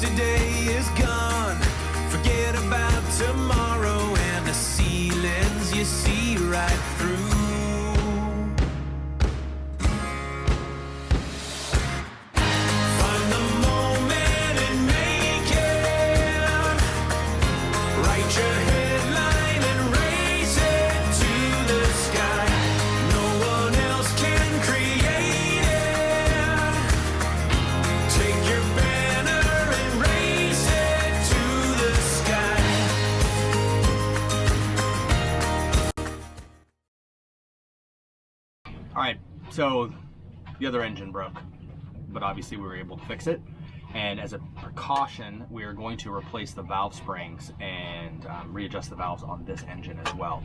yesterday is gone. Forget about tomorrow and the ceilings you see right through. Find the moment and make it. Write your headline and raise it to the sky. No one else can create it. Take your banner and raise it to the sky. All right, so the other engine broke, but obviously we were able to fix it. And as a precaution, we are going to replace the valve springs and readjust the valves on this engine as well,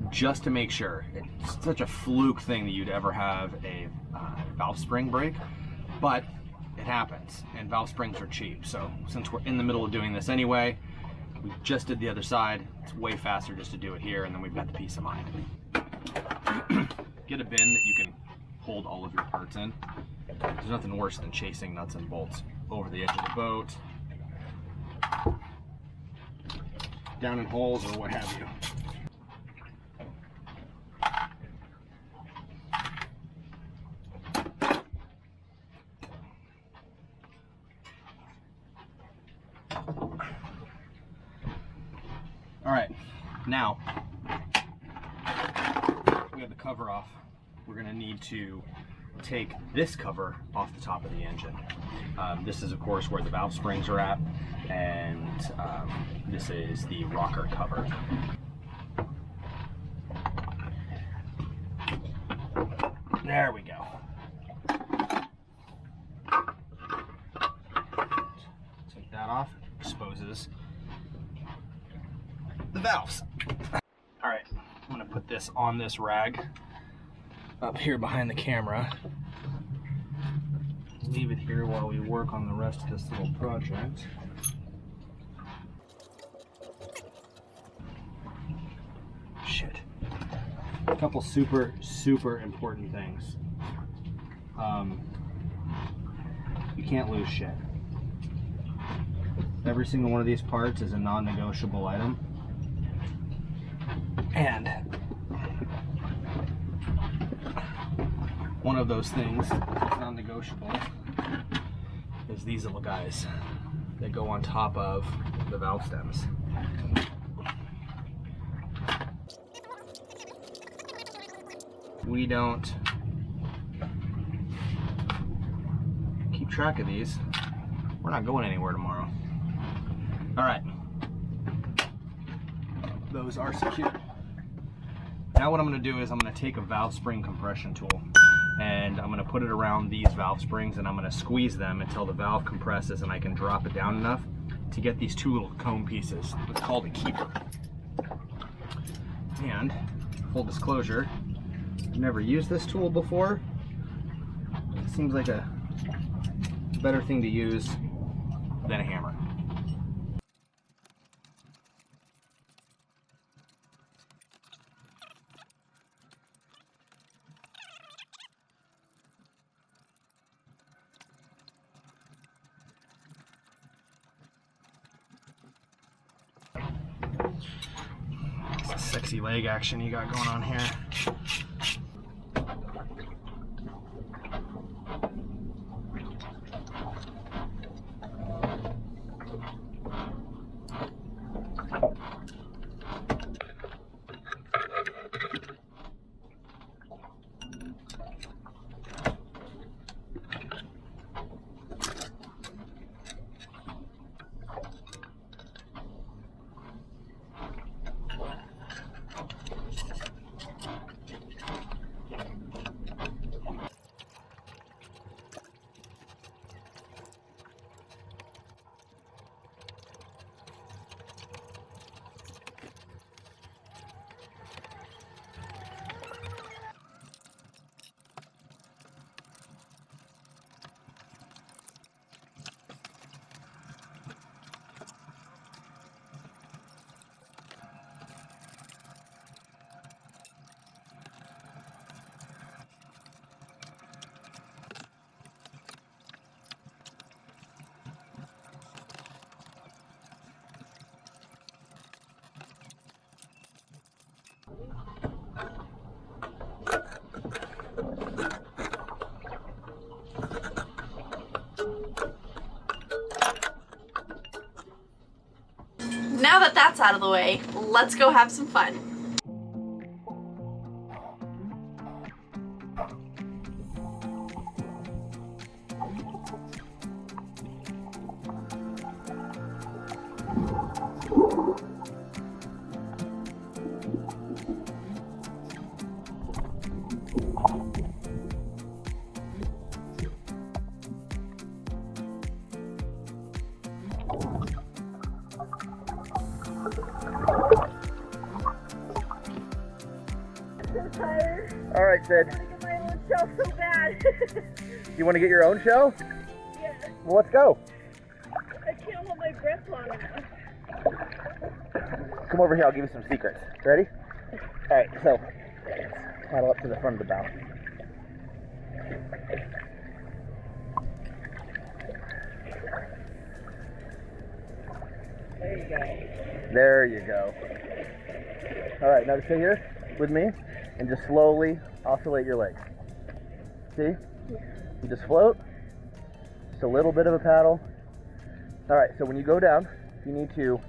just to make sure. It's such a fluke thing that you'd ever have a valve spring break, but it happens, and valve springs are cheap. So since we're in the middle of doing this anyway, we just did the other side. It's way faster just to do it here, and then we've got the peace of mind. Get a bin that you can hold all of your parts in. There's nothing worse than chasing nuts and bolts over the edge of the boat, down in holes, or what have you. All right, now we have the cover off. We're going to need to take this cover off the top of the engine. This is of course where the valve springs are at, and this is the rocker cover. There we go. Take that off, exposes the valves. All right, I'm gonna put this on this rag up here behind the camera. Leave it here while we work on the rest of this little project. Shit. A couple super important things. You can't lose shit. Every single one of these parts is a non-negotiable item. And one of those things that's non-negotiable is these little guys that go on top of the valve stems. We don't keep track of these, we're not going anywhere tomorrow. All right, those are secured. Now what I'm going to do is I'm going to take a valve spring compression tool, and I'm going to put it around these valve springs, and I'm going to squeeze them until the valve compresses and I can drop it down enough to get these two little cone pieces. It's called a keeper. And full disclosure, I've never used this tool before. It seems like a better thing to use than a hammer. Sexy leg action you got going on here. now that that's out of the way, let's go have some fun. All right, Sid. I want to get my own shell so bad. You want to get your own shell? Yeah, Well, let's go. I can't hold my breath long enough. Come over here. I'll give you some secrets. Ready? All right. So, paddle up to the front of the bow. There you go. There you go. All right. Now stay here with me and just slowly oscillate your legs. See? You just float. Just a little bit of a paddle. All right. So when you go down, you need to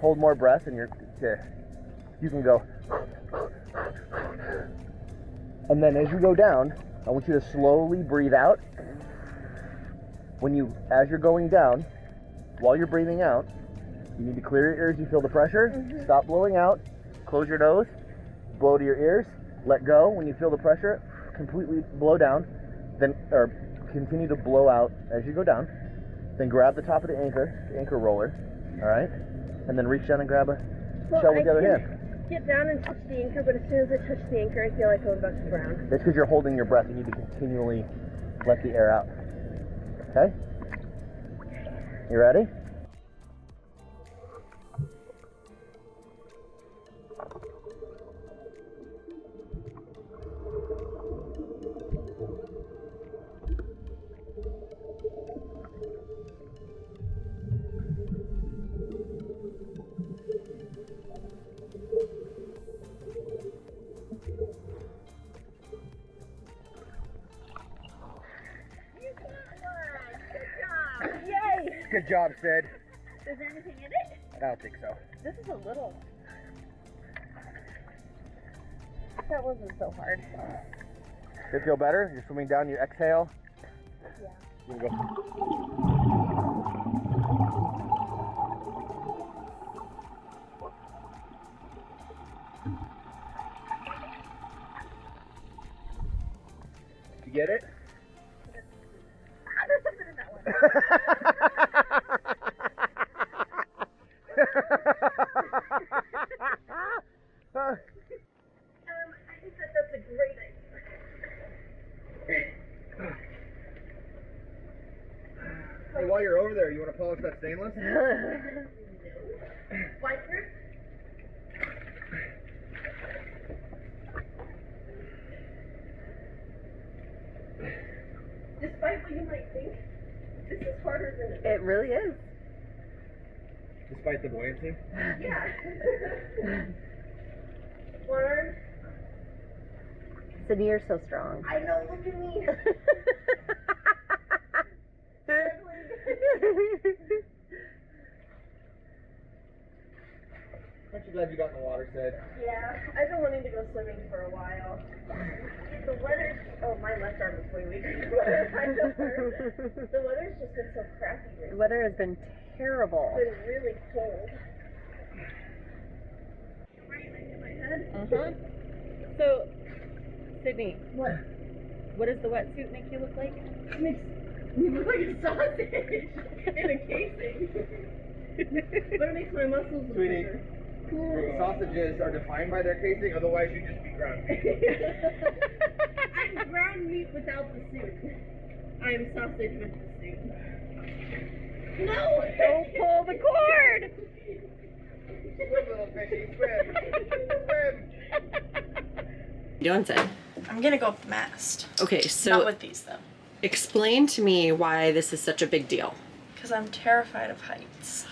hold more breath, and you can go. And then as you go down, I want you to slowly breathe out. As you're going down, while you're breathing out, you need to clear your ears. You feel the pressure. Stop blowing out. Close your nose. Blow to your ears. Let go when you feel the pressure. Completely blow down. Or continue to blow out as you go down. Then grab the top of the anchor roller. All right, and then reach down and grab a shell with the other hand. Get down and touch the anchor, but as soon as I touch the anchor, I feel like I'm about to drown. That's because you're holding your breath. You need to continually let the air out. Okay? You ready? Good job, Sid. Is there anything in it? I don't think so. This is a little. That wasn't so hard. Does it feel better? You're swimming down, you exhale. Yeah. You can go. Did you get it? There's something in that one. I think that's a great idea. Hey, while you're over there, you want to polish that stainless? Wiper? Despite what you might think, this is harder than it really is. Despite the buoyancy? Yeah. Learn. Sydney, you're so strong. I know, look at me. Aren't you glad you got in the water, Sid? Yeah, I've been wanting to go swimming for a while. The weather, my left arm is way weaker. The weather's just been so crappy The recently. weather has been terrible. It's been really cold. Right next to my head. So, Sydney, what does the wetsuit make you look like? It makes me look like a sausage in a casing. But it makes my muscles look Sweetie. bigger. Sausages are defined by their casing, otherwise you'd just be ground beef. I'm ground meat without the suit. I'm sausage with the suit. No! Don't pull the cord! Swim, little fishy, swim. Swim. You doing, Sid? I'm gonna go up the mast. Okay, Not so with these though, explain to me why this is such a big deal. because I'm terrified of heights.